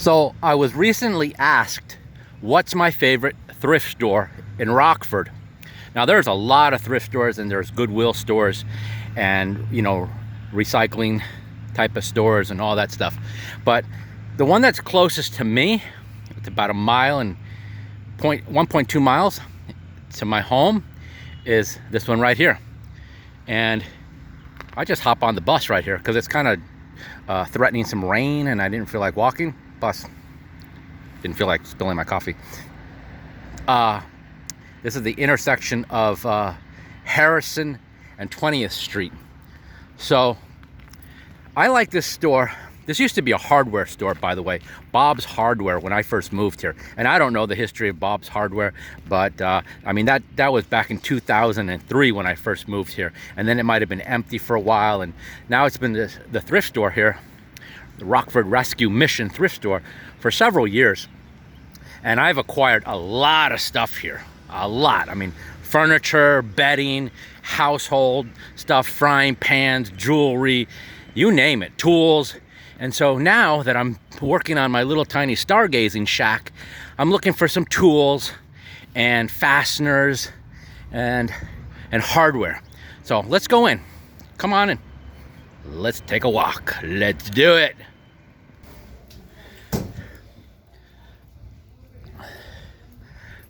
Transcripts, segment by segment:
So I was recently asked, what's my favorite thrift store in Rockford? Now there's a lot of thrift stores and there's Goodwill stores and, you know, recycling type of stores and all that stuff. But the one that's closest to me, it's about a mile and 1.2 miles to my home, is this one right here. And I just hop on the bus right here because it's kind of threatening some rain and I didn't feel like walking. Plus, didn't feel like spilling my coffee. This is the intersection of Harrison and 20th Street. So I like this store. This used to be a hardware store, by the way, Bob's Hardware, when I first moved here. And I don't know the history of Bob's Hardware, but I mean, that was back in 2003 when I first moved here. And then it might have been empty for a while. And now it's been the thrift store here, the Rockford Rescue Mission thrift store, for several years. And I've acquired a lot of stuff here, a lot. I mean, furniture, bedding, household stuff, frying pans, jewelry, you name it, tools. And so now that I'm working on my little tiny stargazing shack, I'm looking for some tools and fasteners and hardware. So let's go in. Come on in. Let's take a walk. Let's do it.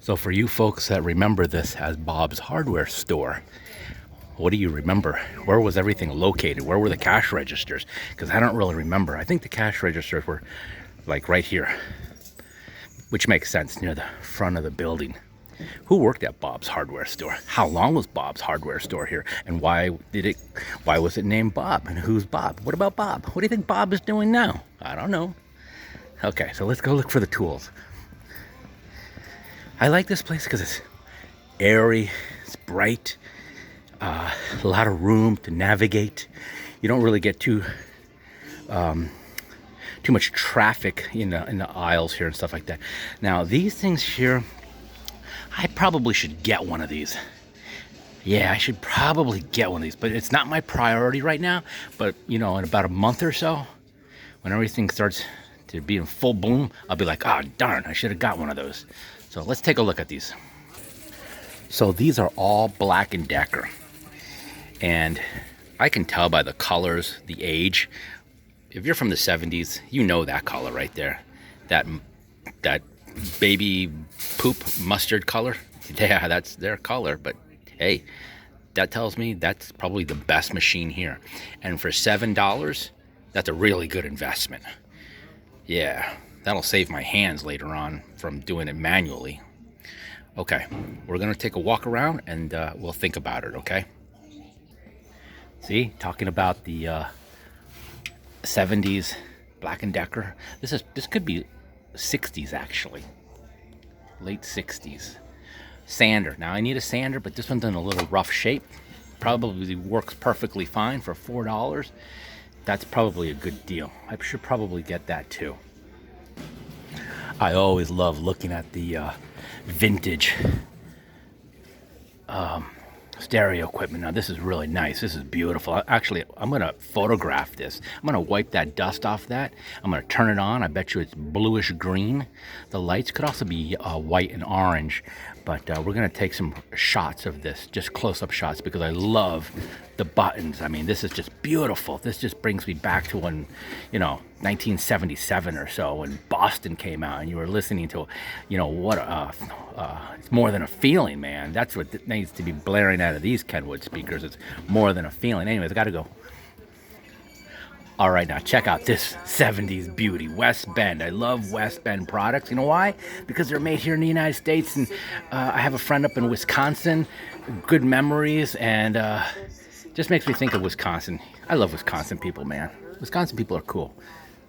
So for you folks that remember this as Bob's Hardware store, what do you remember? Where was everything located? Where were the cash registers? Because I don't really remember. I think the cash registers were like right here, which makes sense, near the front of the building. Who worked at Bob's Hardware store? How long was Bob's Hardware store here? And why was it named Bob? And who's Bob? What about Bob? What do you think Bob is doing now? I don't know. Okay, so let's go look for the tools. I like this place because it's airy, it's bright, a lot of room to navigate. You don't really get too much traffic in the aisles here and stuff like that. Now these things here, I probably should get one of these. Yeah, I should probably get one of these, but it's not my priority right now. But you know, in about a month or so, when everything starts to be in full bloom, I'll be like, oh darn, I should have got one of those. So let's take a look at these. So these are all Black & Decker. And I can tell by the colors, the age. If you're from the 70s, you know that color right there. That baby poop mustard color. Yeah, that's their color. But hey, that tells me that's probably the best machine here. And for $7, that's a really good investment. Yeah, that'll save my hands later on from doing it manually. Okay, we're gonna take a walk around and we'll think about it, okay? See, talking about the 70s Black & Decker. This could be 60s actually, late 60s. Sander. Now I need a sander, but this one's in a little rough shape. Probably works perfectly fine for $4. That's probably a good deal. I should probably get that too. I always love looking at the vintage stereo equipment. Now this is really nice. This is beautiful. Actually, I'm gonna photograph this. I'm gonna wipe that dust off that. I'm gonna turn it on. I bet you it's bluish green. The lights could also be white and orange, but we're gonna take some shots of this, just close-up shots, because I love the buttons. I mean, this is just beautiful. This just brings me back to when, you know, 1977 or so, when Boston came out and you were listening to, you know, what it's more than a feeling, man. That's what needs to be blaring out of these Kenwood speakers. It's more than a feeling. Anyways, I gotta go. All right, now check out this 70s beauty, West Bend. I love West Bend products. You know why? Because they're made here in the United States, and I have a friend up in Wisconsin. Good memories, and just makes me think of Wisconsin. I love Wisconsin people, man. Wisconsin people are cool.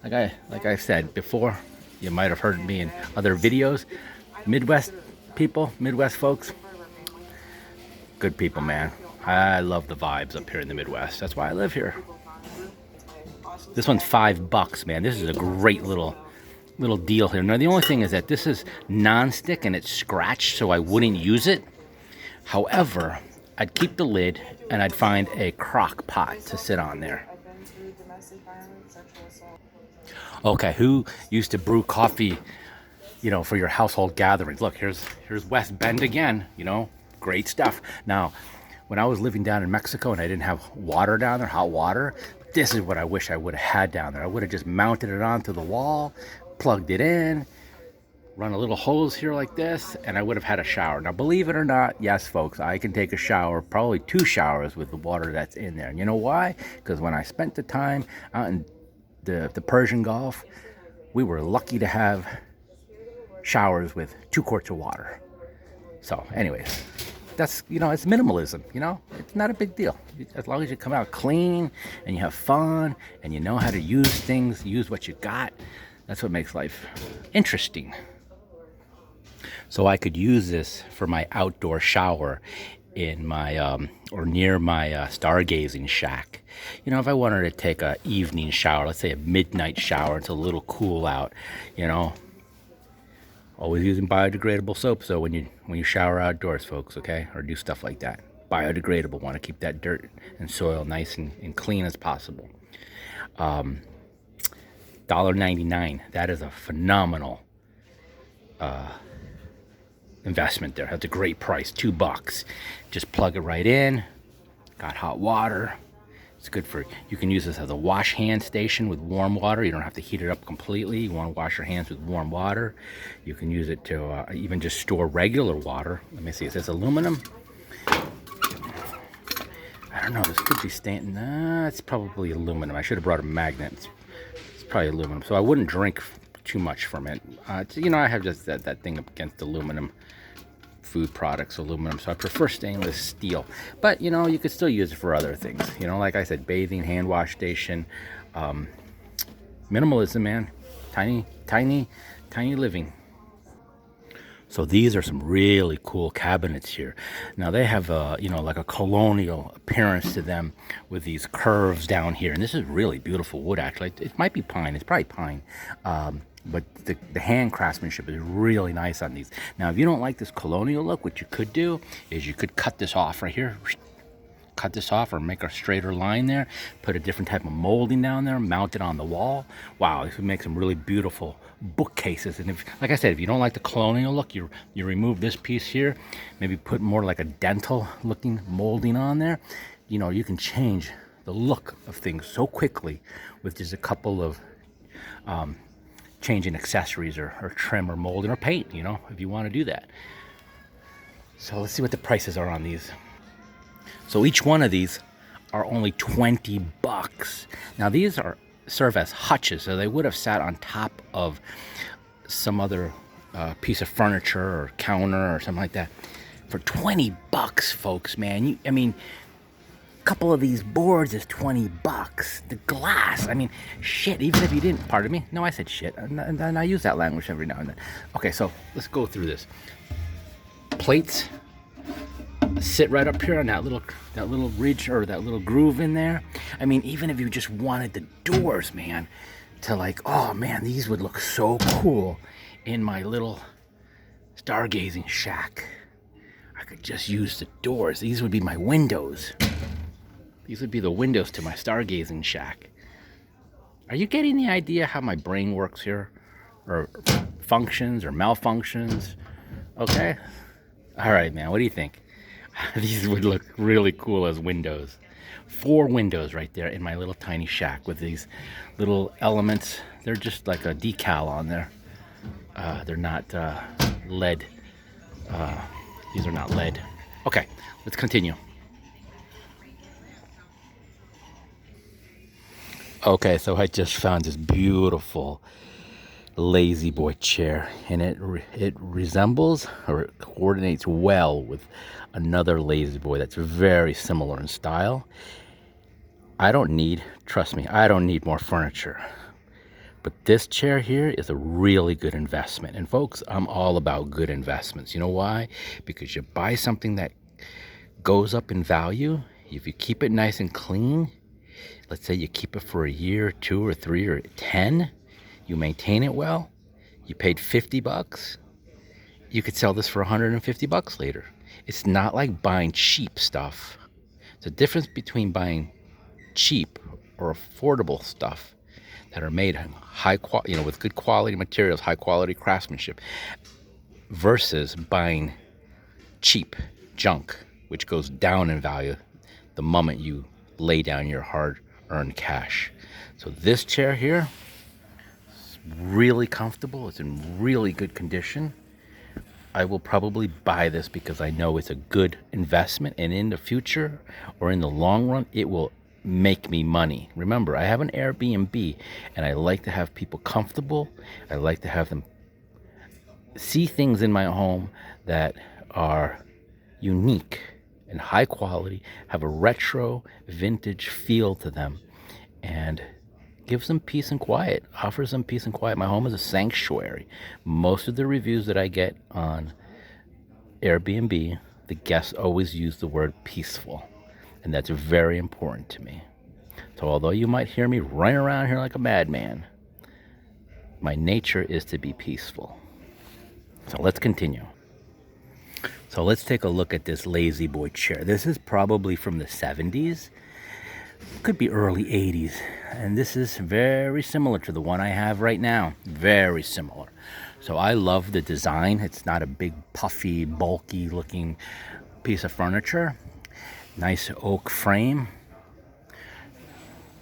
Like I said before, you might have heard me in other videos. Midwest people, Midwest folks, good people, man. I love the vibes up here in the Midwest. That's why I live here. This one's $5, man. This is a great little deal here. Now the only thing is that this is non-stick and it's scratched, so I wouldn't use it. However, I'd keep the lid and I'd find a crock pot to sit on there. Okay, who used to brew coffee, for your household gatherings? Look, here's West Bend again, great stuff. Now, when I was living down in Mexico and I didn't have water down there, hot water, this is what I wish I would have had down there. I would have just mounted it onto the wall, plugged it in, run a little hose here like this, and I would have had a shower. Now, believe it or not, yes, folks, I can take a shower, probably 2 showers with the water that's in there. And you know why? Because when I spent the time out in the Persian Gulf, we were lucky to have showers with 2 quarts of water. So, anyways, that's, it's minimalism, it's not a big deal. As long as you come out clean and you have fun and you know how to use things, use what you got, that's what makes life interesting. So I could use this for my outdoor shower in my or near my stargazing shack. If I wanted to take a evening shower, let's say a midnight shower, it's a little cool out, always using biodegradable soap. So when you shower outdoors, folks, okay, or do stuff like that, biodegradable. Want to keep that dirt and soil nice and clean as possible. $1.99. That is a phenomenal investment there. That's a great price. $2. Just plug it right in. Got hot water. It's good for, you can use this as a wash hand station with warm water. You don't have to heat it up completely. You want to wash your hands with warm water. You can use it to even just store regular water. Let me see, it says aluminum. I don't know, this could be stained. Nah, it's probably aluminum. I should have brought a magnet. It's probably aluminum. So I wouldn't drink too much from it. I have just that thing against aluminum. Food products, aluminum, so I prefer stainless steel, but you could still use it for other things, like I said, bathing, hand wash station. Minimalism, man. Tiny living. So these are some really cool cabinets here. Now they have like a colonial appearance to them with these curves down here, and this is really beautiful wood. Actually, it might be pine. It's probably pine. But the hand craftsmanship is really nice on these. Now, if you don't like this colonial look, what you could do is you could cut this off right here. Cut this off or make a straighter line there. Put a different type of molding down there. Mount it on the wall. Wow, this would make some really beautiful bookcases. And if, like I said, if you don't like the colonial look, you remove this piece here. Maybe put more like a dental looking molding on there. You can change the look of things so quickly with just a couple of changing accessories or trim or molding or paint, if you want to do that. So let's see what the prices are on these. So each one of these are only $20. Now these serve as hutches, so they would have sat on top of some other piece of furniture or counter or something like that. For $20, folks, man. Couple of these boards is $20. The glass, shit, even if you didn't, pardon me, no, I said shit, and I use that language every now and then. Okay, so let's go through this. Plates sit right up here on that little ridge or that little groove in there. Even if you just wanted the doors, man, to like, oh man, these would look so cool in my little stargazing shack. I could just use the doors. These would be my windows. These would be the windows to my stargazing shack. Are you getting the idea how my brain works here? Or functions or malfunctions? Okay? All right, man, what do you think? These would look really cool as windows. 4 windows right there in my little tiny shack with these little elements. They're just like a decal on there. They're not lead. These are not lead. Okay, let's continue. Okay, so I just found this beautiful lazy boy chair, and it resembles or it coordinates well with another lazy boy that's very similar in style. Trust me, I don't need more furniture. But this chair here is a really good investment. And folks, I'm all about good investments. You know why? Because you buy something that goes up in value. If you keep it nice and clean, let's say you keep it for a year, 2 or 3 or 10, you maintain it well, you paid $50, you could sell this for $150 later. It's not like buying cheap stuff. There's a difference between buying cheap or affordable stuff that are made high quality, with good quality materials, high quality craftsmanship, versus buying cheap junk, which goes down in value the moment you lay down your hard-earned cash. So this chair here is really comfortable. It's in really good condition. I will probably buy this because I know it's a good investment, and in the future or in the long run, it will make me money. Remember, I have an Airbnb, and I like to have people comfortable. I like to have them see things in my home that are unique and high quality, have a retro vintage feel to them, and gives them peace and quiet, offers them peace and quiet. My home is a sanctuary. Most of the reviews that I get on Airbnb, the guests always use the word peaceful, and that's very important to me. So although you might hear me running around here like a madman, my nature is to be peaceful. So let's continue. So let's take a look at this Lazy Boy chair. This is probably from the 70s. Could be early 80s, and this is very similar to the one I have right now. Very similar. So I love the design. It's not a big, puffy, bulky looking piece of furniture. Nice oak frame.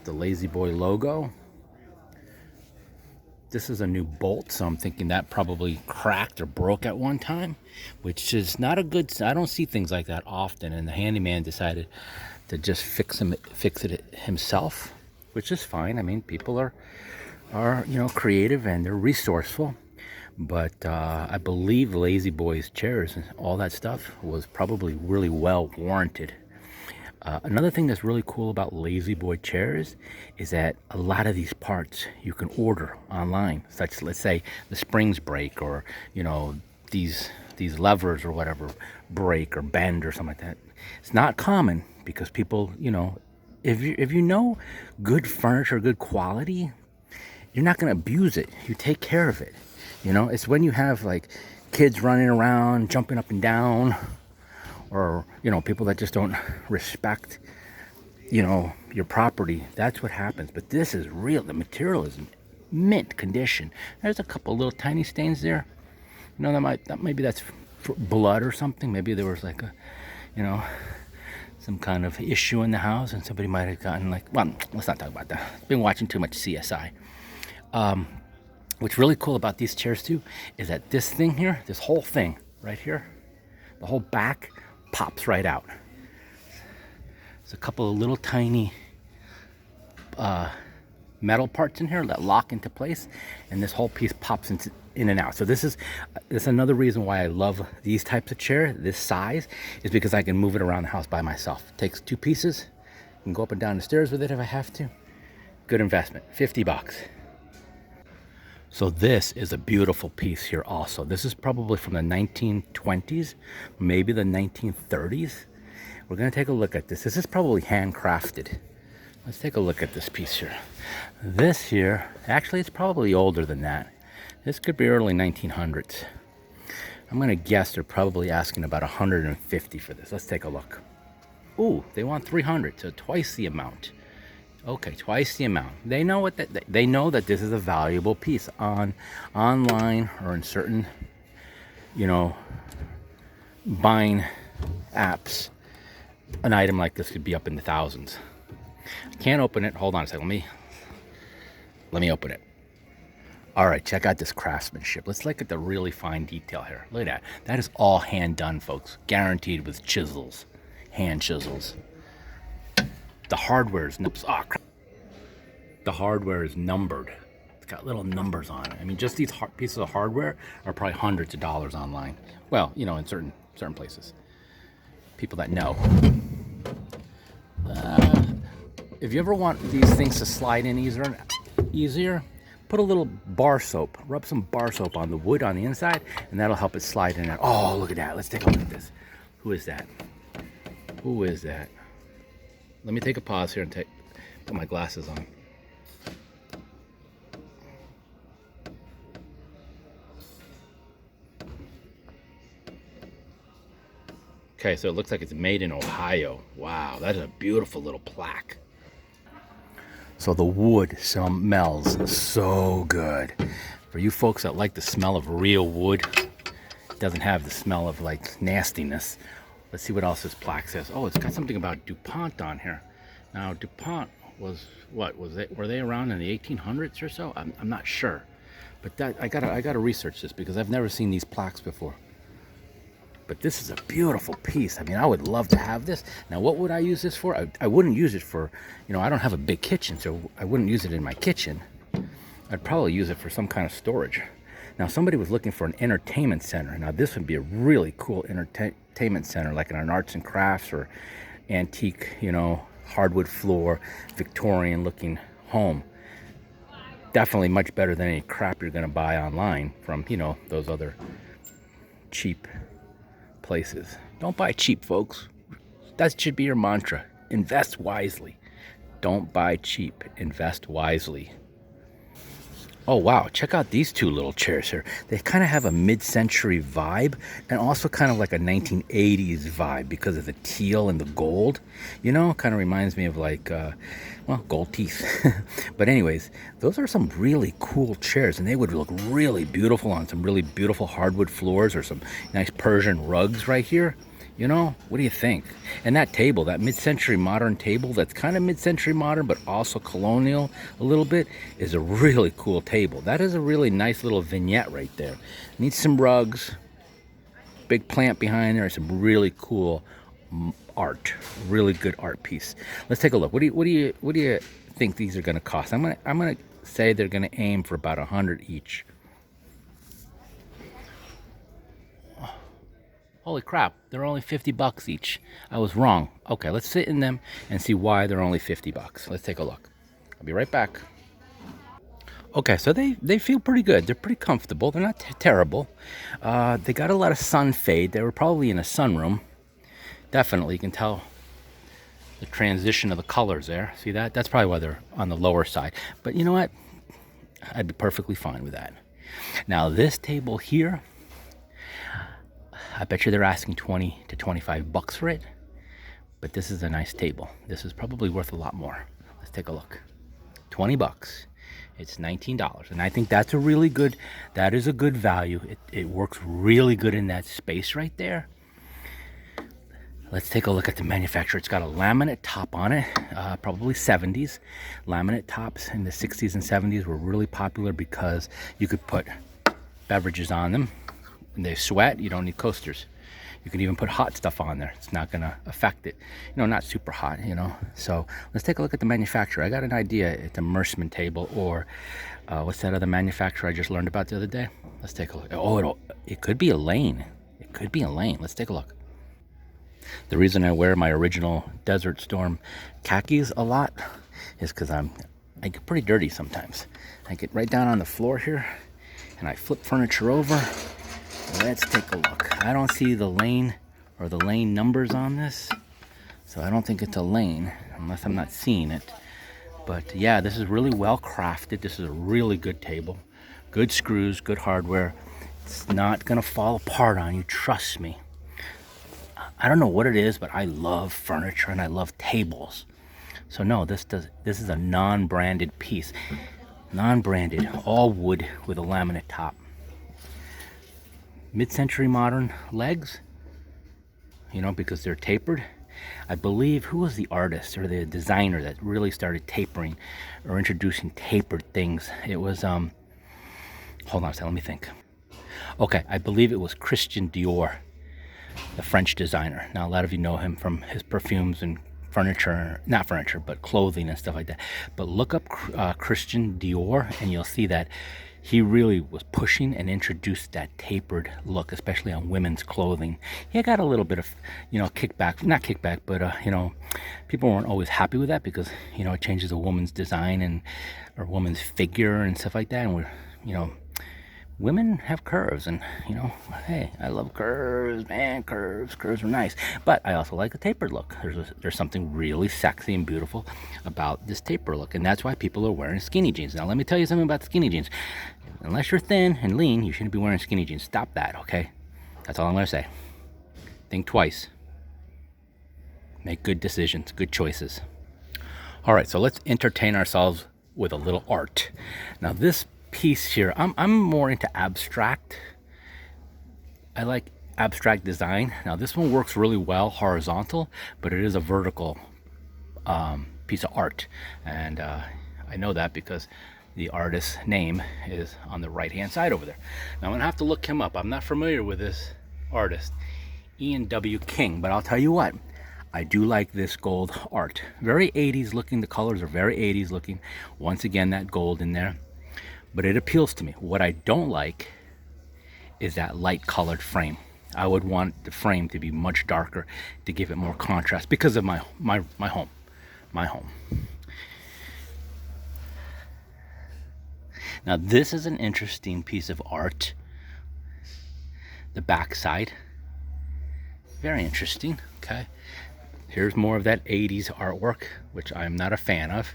The Lazy Boy logo. This is a new bolt, so I'm thinking that probably cracked or broke at one time, which is not a good. I don't see things like that often, and the handyman decided to just fix it himself, which is fine. I mean, people are creative and they're resourceful, but I believe Lazy Boy's chairs and all that stuff was probably really well warranted. Another thing that's really cool about Lazy Boy chairs is that a lot of these parts you can order online, such, let's say, the springs break, or these levers or whatever break or bend or something like that. It's not common because people, if you know good furniture, good quality, you're not going to abuse it. You take care of it. It's when you have like kids running around, jumping up and down, or people that just don't respect your property. That's what happens. But this is real. The material is mint condition. There's a couple little tiny stains there. Maybe that's for blood or something. Maybe there was like a some kind of issue in the house, and somebody might have gotten well, let's not talk about that. I've been watching too much CSI. What's really cool about these chairs too is that this thing here, this whole thing right here, the whole back pops right out. There's a couple of little tiny metal parts in here that lock into place, and this whole piece pops in and out. So this is another reason why I love these types of chair, this size, is because I can move it around the house by myself. It takes two pieces. I can go up and down the stairs with it if I have to. Good investment, $50. So this is a beautiful piece here also. This is probably from the 1920s, maybe the 1930s. We're gonna take a look at this. This is probably handcrafted. Let's take a look at this piece here. This here, actually it's probably older than that. This could be early 1900s. I'm gonna guess they're probably asking about 150 for this. Let's take a look. Ooh, they want 300, so twice the amount. Okay, twice the amount. They know they know that this is a valuable piece online or in certain, buying apps. An item like this could be up in the thousands. I can't open it. Hold on a second. Let me open it. All right, check out this craftsmanship. Let's look at the really fine detail here. Look at that. That is all hand done, folks. Guaranteed with chisels, hand chisels. The hardware is the hardware is numbered. It's got little numbers on it. I mean, just these pieces of hardware are probably hundreds of dollars online. Well, in certain places. People that know. If you ever want these things to slide in easier, put a little bar soap. Rub some bar soap on the wood on the inside, and that'll help it slide in there. Oh, look at that. Let's take a look at this. Who is that? Who is that? Let me take a pause here and put my glasses on. Okay, so it looks like it's made in Ohio. Wow, that is a beautiful little plaque. So the wood smells so good. For you folks that like the smell of real wood, it doesn't have the smell of like nastiness. Let's see what else this plaque says. Oh, it's got something about DuPont on here. Now, DuPont was what? Were they around in the 1800s or so? I'm not sure. But that I gotta research this because I've never seen these plaques before. But this is a beautiful piece. I mean, I would love to have this. Now, what would I use this for? I wouldn't use it for, I don't have a big kitchen, so I wouldn't use it in my kitchen. I'd probably use it for some kind of storage. Now, somebody was looking for an entertainment center. Now, this would be a really cool entertainment center, like in an arts and crafts or antique, hardwood floor, Victorian-looking home. Definitely much better than any crap you're going to buy online from, those other cheap places. Don't buy cheap, folks. That should be your mantra. Invest wisely. Don't buy cheap. Invest wisely. Oh wow, check out these two little chairs here. They kind of have a mid-century vibe and also kind of like a 1980s vibe because of the teal and the gold. Kind of reminds me of like, gold teeth. But anyways, those are some really cool chairs and they would look really beautiful on some really beautiful hardwood floors or some nice Persian rugs right here. What do you think? And that table, that mid-century modern table that's kind of mid-century modern but also colonial a little bit, is a really cool table. That is a really nice little vignette right there. Needs some rugs, big plant behind there, some really cool art, really good art piece. Let's take a look. What do you think these are going to cost? I'm gonna say they're going to aim for about 100 each. Holy crap, they're only 50 bucks each. I was wrong. Okay, let's sit in them and see why they're only 50 bucks. Let's take a look. I'll be right back. Okay, so they feel pretty good. They're pretty comfortable. They're not terrible. They got a lot of sun fade. They were probably in a sunroom. Definitely, you can tell the transition of the colors there. See that? That's probably why they're on the lower side. But you know what? I'd be perfectly fine with that. Now, this table here, I bet you they're asking 20 to 25 bucks for it, but this is a nice table. This is probably worth a lot more. Let's take a look. 20 bucks. It's $19, and I think that is a good value. It works really good in that space right there. Let's take a look at the manufacturer. It's got a laminate top on it, probably 70s. Laminate tops in the 60s and 70s were really popular because you could put beverages on them. When they sweat, you don't need coasters. You can even put hot stuff on there. It's not going to affect it. Not super hot, So let's take a look at the manufacturer. I got an idea. It's a Mersman table or what's that other manufacturer I just learned about the other day? Let's take a look. Oh, it could be a Lane. It could be a Lane. Let's take a look. The reason I wear my original Desert Storm khakis a lot is because I get pretty dirty sometimes. I get right down on the floor here and I flip furniture over. Let's take a look. I don't see the Lane or the Lane numbers on this, so I don't think it's a Lane unless I'm not seeing it. But yeah, this is really well crafted. This is a really good table. Good screws, good hardware. It's not gonna fall apart on you, trust me. I don't know what it is, but I love furniture and I love tables. So no, this is a non-branded piece. Non-branded, all wood with a laminate top. Mid-century modern legs, because they're tapered. I believe, who was the artist or the designer that really started tapering or introducing tapered things? It was, hold on a second, let me think. Okay, I believe it was Christian Dior, the French designer. Now, a lot of you know him from his perfumes and not furniture, but clothing and stuff like that. But look up Christian Dior and you'll see that he really was pushing and introduced that tapered look, especially on women's clothing. He got a little bit of, kickback, not kickback, but, people weren't always happy with that because, it changes a woman's design or woman's figure and stuff like that. And women have curves and, hey, I love curves, man, curves are nice. But I also like a tapered look. There's something really sexy and beautiful about this taper look. And that's why people are wearing skinny jeans. Now, let me tell you something about skinny jeans. Unless you're thin and lean, you shouldn't be wearing skinny jeans. Stop that, okay? That's all I'm going to say. Think twice. Make good decisions, good choices. All right, so let's entertain ourselves with a little art. Now this piece here, I'm more into abstract. I like abstract design. Now this one works really well horizontal, but it is a vertical piece of art. And I know that because the artist's name is on the right hand side over there. Now I'm gonna have to look him up. I'm not familiar with this artist, Ian W. King, but I'll tell you what, I do like this gold art. Very 80s looking. The colors are very 80s looking. Once again, that gold in there, but it appeals to me. What I don't like is that light colored frame. I would want the frame to be much darker to give it more contrast because of my home. Now this is an interesting piece of art. The back side, very interesting. Okay, here's more of that 80s artwork, which I'm not a fan of.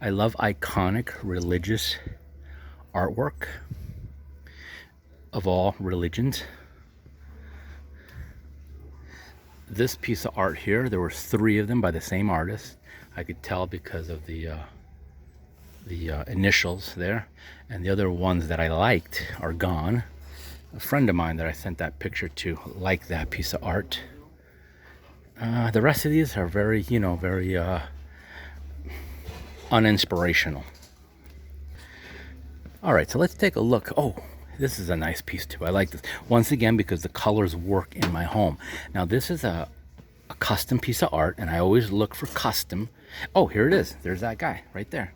I love iconic religious artwork of all religions. This piece of art here, there were 3 of them by the same artist. I could tell because of the initials there, and the other ones that I liked are gone. A friend of mine that I sent that picture to liked that piece of art. The rest of these are very, very uninspirational. All right, so let's take a look. Oh, this is a nice piece too. I like this once again because the colors work in my home. Now this is a custom piece of art, and I always look for custom. Oh, here it is. There's that guy right there.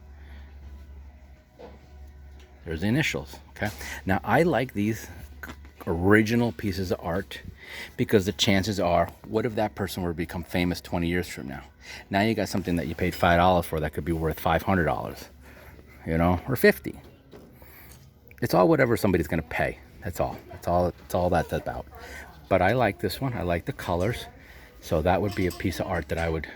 There's the initials. Okay, now I like these original pieces of art because the chances are, what if that person were to become famous 20 years from now? Now you got something that you paid $5 for that could be worth $500, or 50. It's all whatever somebody's going to pay. That's all that's about. But I like this one. I like the colors. So that would be a piece of art that I would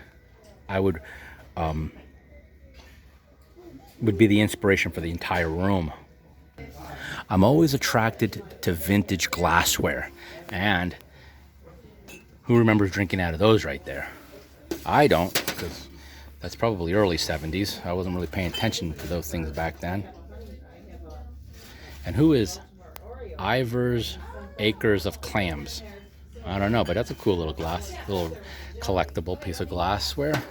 be the inspiration for the entire room. I'm always attracted to vintage glassware, and who remembers drinking out of those right there? I don't, because that's probably early 70s. I wasn't really paying attention to those things back then. And who is Ivar's Acres of Clams? I don't know, but that's a cool little collectible piece of glassware.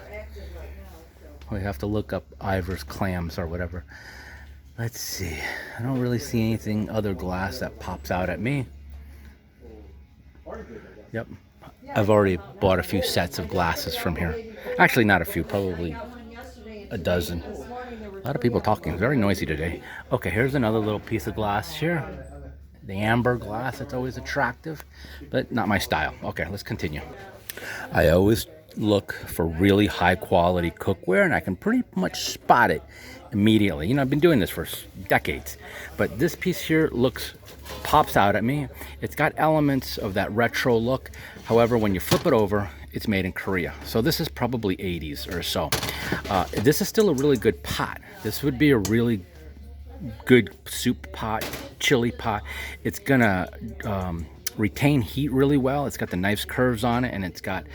We have to look up Ivar's Clams or whatever. Let's see. I don't really see anything other glass that pops out at me. Yep. I've already bought a few sets of glasses from here. Actually, not a few, probably a dozen. A lot of people talking. It's very noisy today. Okay, here's another little piece of glass here. The amber glass, it's always attractive, but not my style. Okay, let's continue. I always look for really high quality cookware, and I can pretty much spot it immediately. I've been doing this for decades, but this piece here pops out at me. It's got elements of that retro look. However, when you flip it over, it's made in Korea. So this is probably 80s or so. This is still a really good pot. This would be a really good soup pot, chili pot. It's gonna retain heat really well. It's got the nice curves on it, and it's got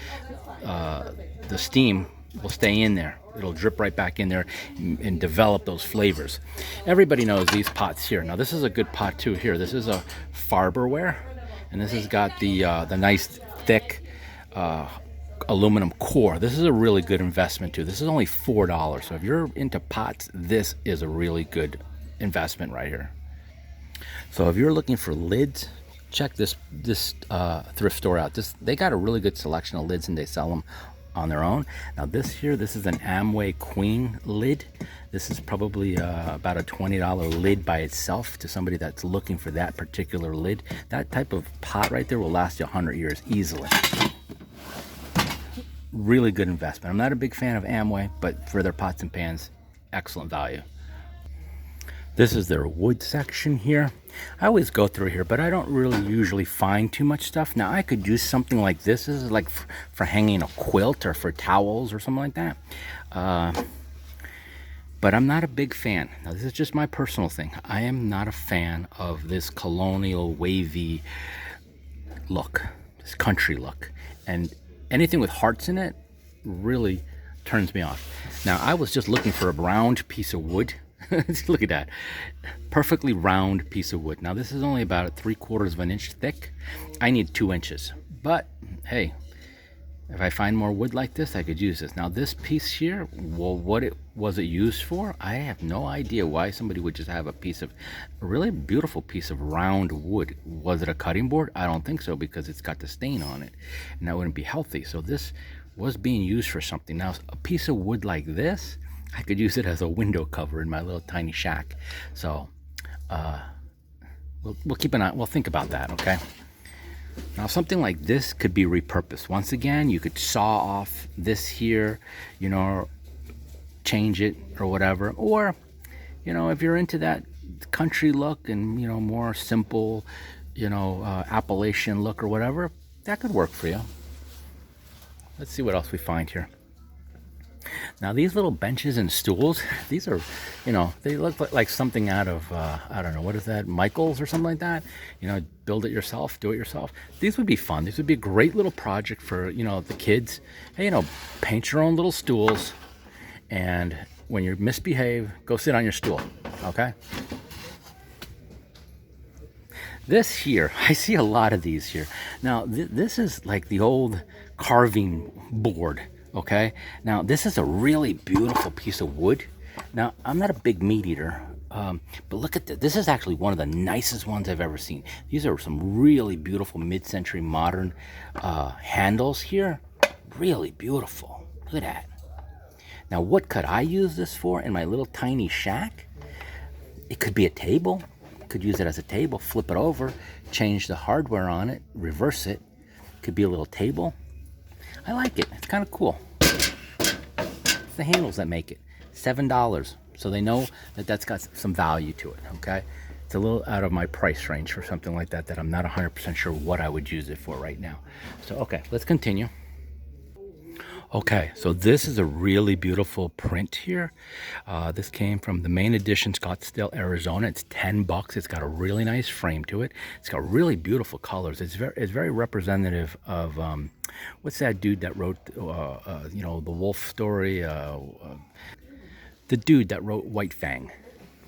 the steam will stay in there. It'll drip right back in there and develop those flavors. Everybody knows these pots here. Now this is a good pot too here. This is a Farberware, and this has got the nice thick aluminum core. This is a really good investment too. This is only $4. So if you're into pots, this is a really good investment right here. So if you're looking for lids, check this thrift store out. They got a really good selection of lids, and they sell them on their own. Now this is an Amway Queen lid. This is probably about a $20 lid by itself to somebody that's looking for that particular lid. That type of pot right there will last you 100 years easily. Really good investment. I'm not a big fan of Amway, but for their pots and pans, excellent value. This is their wood section here. I always go through here, but I don't really usually find too much stuff. Now I could use something like this. This is like for hanging a quilt or for towels or something like that. But I'm not a big fan. Now this is just my personal thing. I am not a fan of this colonial wavy look, this country look. And anything with hearts in it, really turns me off. Now, I was just looking for a round piece of wood. Look at that. Perfectly round piece of wood. Now, this is only about 3/4 of an inch thick. I need 2 inches. But, hey, if I find more wood like this, I could use this. Now, this piece here, well, was it used for? I have no idea why somebody would just have a really beautiful piece of round wood. Was it a cutting board? I don't think so, because it's got the stain on it, and that wouldn't be healthy. So this was being used for something. Now, a piece of wood like this, I could use it as a window cover in my little tiny shack. So we'll keep an eye. We'll think about that, okay? Now, something like this could be repurposed. Once again, you could saw off this here, change it or whatever. Or, if you're into that country look and, more simple, Appalachian look or whatever, that could work for you. Let's see what else we find here. Now, these little benches and stools, these are, they look like something out of, I don't know, what is that, Michael's or something like that? Build it yourself, do it yourself. These would be fun. These would be a great little project for, the kids. Hey, paint your own little stools. And when you misbehave, go sit on your stool, okay? This here, I see a lot of these here. Now, this is like the old carving board. Okay, now this is a really beautiful piece of wood. Now, I'm not a big meat eater, but look at this. This is actually one of the nicest ones I've ever seen. These are some really beautiful mid-century modern handles here. Really beautiful. Look at that. Now, what could I use this for in my little tiny shack? It could be a table. Could use it as a table, flip it over, change the hardware on it, reverse it. Could be a little table. I like it. It's kind of cool. It's the handles that make it. $7. So they know that that's got some value to it, okay? It's a little out of my price range for something like that I'm not 100% sure what I would use it for right now. So, okay, let's continue. Okay, so this is a really beautiful print here. This came from the main edition, Scottsdale, Arizona. It's $10. It's got a really nice frame to it. It's got really beautiful colors. It's very representative of what's that dude that wrote the Wolf story? The dude that wrote White Fang.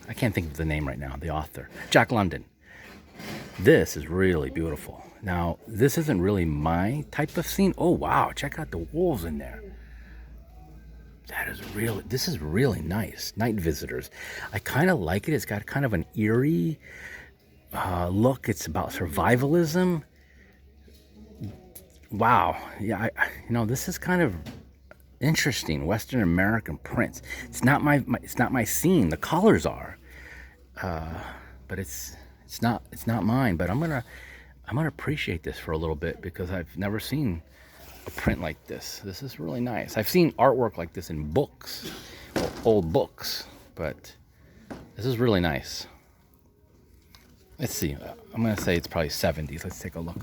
I can't think of the name right now. The author, Jack London. This is really beautiful. Now, this isn't really my type of scene. Oh, wow. Check out the wolves in there. This is really nice. Night visitors. I kind of like it. It's got kind of an eerie look. It's about survivalism. Wow. Yeah, this is kind of interesting. Western American prints. It's not my scene. The colors are. But it's not mine. But I'm gonna appreciate this for a little bit, because I've never seen a print like this. This is really nice. I've seen artwork like this in books, old books, but this is really nice. Let's see. I'm going to say it's probably 70s. Let's take a look.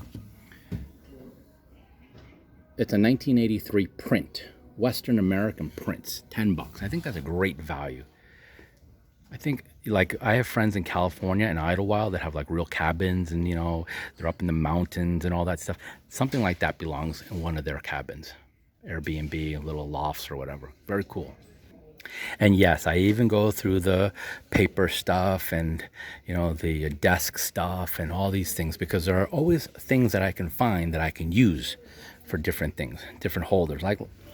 It's a 1983 print. Western American prints. $10. I think that's a great value. I think, I have friends in California and Idlewild that have real cabins, and they're up in the mountains and all that stuff. Something like that belongs in one of their cabins, Airbnb, little lofts or whatever. Very cool. And yes, I even go through the paper stuff and the desk stuff and all these things, because there are always things that I can find that I can use for different things, different holders.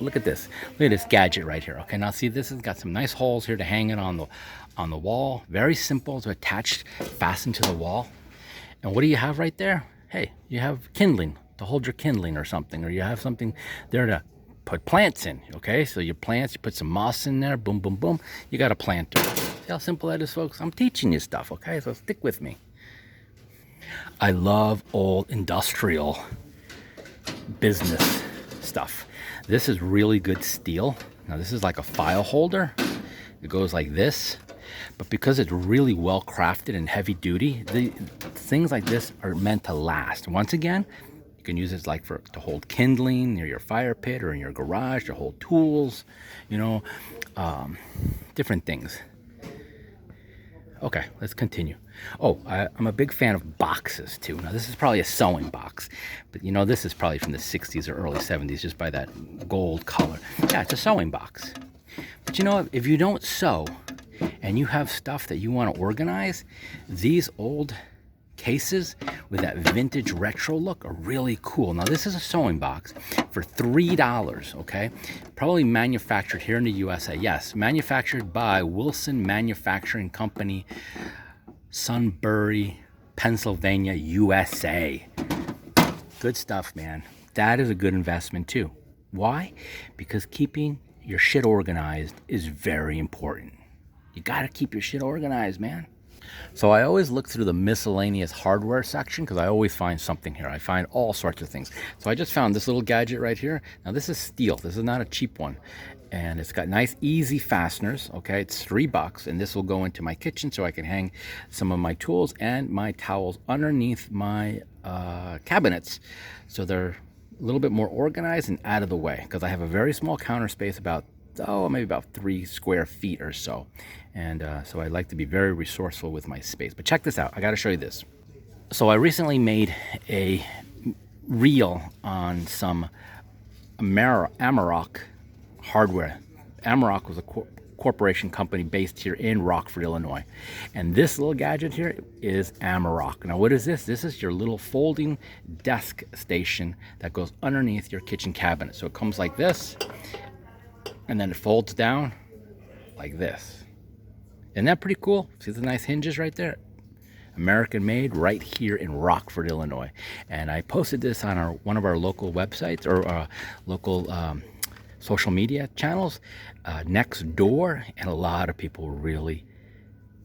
Look at this. Look at this gadget right here. Okay, now see, this has got some nice holes here to hang it on the wall. Very simple to attach, fasten to the wall. And what do you have right there? Hey, you have kindling to hold your kindling or something, or you have something there to put plants in. Okay, so your plants, you put some moss in there, boom, boom, boom. You got a planter. See how simple that is, folks? I'm teaching you stuff, okay? So stick with me. I love old industrial business stuff. This is really good steel. Now, this is like a file holder. It goes like this. But because it's really well crafted and heavy duty, the things like this are meant to last. Once again, you can use it to hold kindling near your fire pit or in your garage, to hold tools, different things. Okay, let's continue. Oh, I'm a big fan of boxes too. Now, this is probably a sewing box, but you know, this is probably from the 60s or early 70s just by that gold color. Yeah, it's a sewing box. But you know, if you don't sew and you have stuff that you want to organize, these old cases with that vintage retro look are really cool. Now, this is a sewing box for $3, okay? Probably manufactured here in the USA. Yes, manufactured by Wilson Manufacturing Company, Sunbury, Pennsylvania, USA. Good stuff, man. That is a good investment too. Why? Because keeping your shit organized is very important. You gotta keep your shit organized, man. So I always look through the miscellaneous hardware section because I always find something here. I find all sorts of things. So I just found this little gadget right here. Now this is steel. This is not a cheap one. And it's got nice, easy fasteners. Okay, it's $3, and this will go into my kitchen so I can hang some of my tools and my towels underneath my cabinets, so they're a little bit more organized and out of the way. Because I have a very small counter space, maybe about 3 square feet or so, and so I like to be very resourceful with my space. But check this out. I got to show you this. So I recently made a reel on some Amarok hardware. Amarok was a corporation company based here in Rockford, Illinois. And this little gadget here is Amarok. Now, what is this? This is your little folding desk station that goes underneath your kitchen cabinet. So it comes like this, and then it folds down like this. Isn't that pretty cool? See the nice hinges right there? American made, right here in Rockford, Illinois. And I posted this on one of our local websites, or local social media channels, next door, and a lot of people were really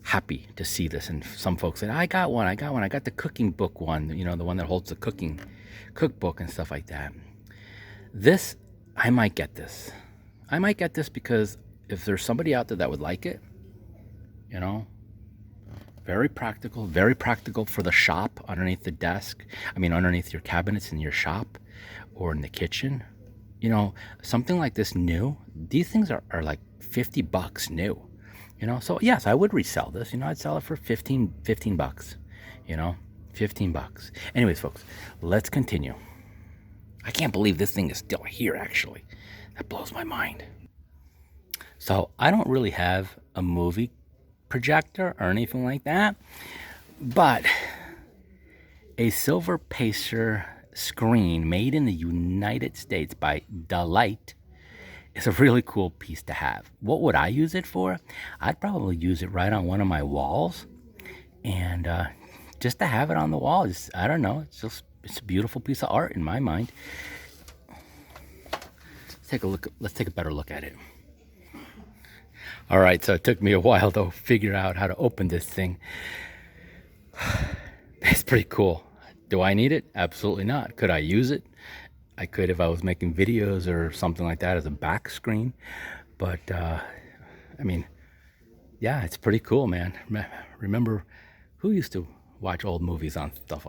happy to see this. And some folks said, I got one. I got the cooking book one, you know, the one that holds the cookbook and stuff like that. This, I might get this. I might get this because if there's somebody out there that would like it, you know, very practical for the shop underneath the desk. I mean, underneath your cabinets in your shop or in the kitchen. You know, something like this new, these things are like $50 new, you know? So yes, I would resell this, you know, I'd sell it for 15 bucks, you know, 15 bucks. Anyways, folks, let's continue. I can't believe this thing is still here, actually. That blows my mind. So I don't really have a movie projector or anything like that, but a silver pacer screen made in the United States by Delight is a really cool piece to have. What would I use it for? I'd probably use it right on one of my walls, and just to have it on the wall. I don't know, it's a beautiful piece of art in my mind. Let's take a better look at it. All right, so it took me a while to figure out how to open this thing. It's pretty cool. Do I need it? Absolutely not. Could I use it? I could if I was making videos or something like that as a back screen. But, I mean, yeah, it's pretty cool, man. Remember, who used to watch old movies on stuff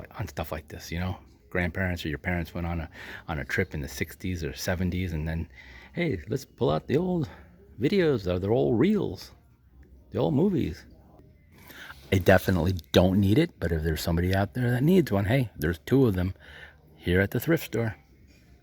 like this, you know? Grandparents or your parents went on a trip in the 60s or 70s, and then, hey, let's pull out the old videos, or their old reels, the old movies. I definitely don't need it, but if there's somebody out there that needs one, hey, there's 2 of them here at the thrift store.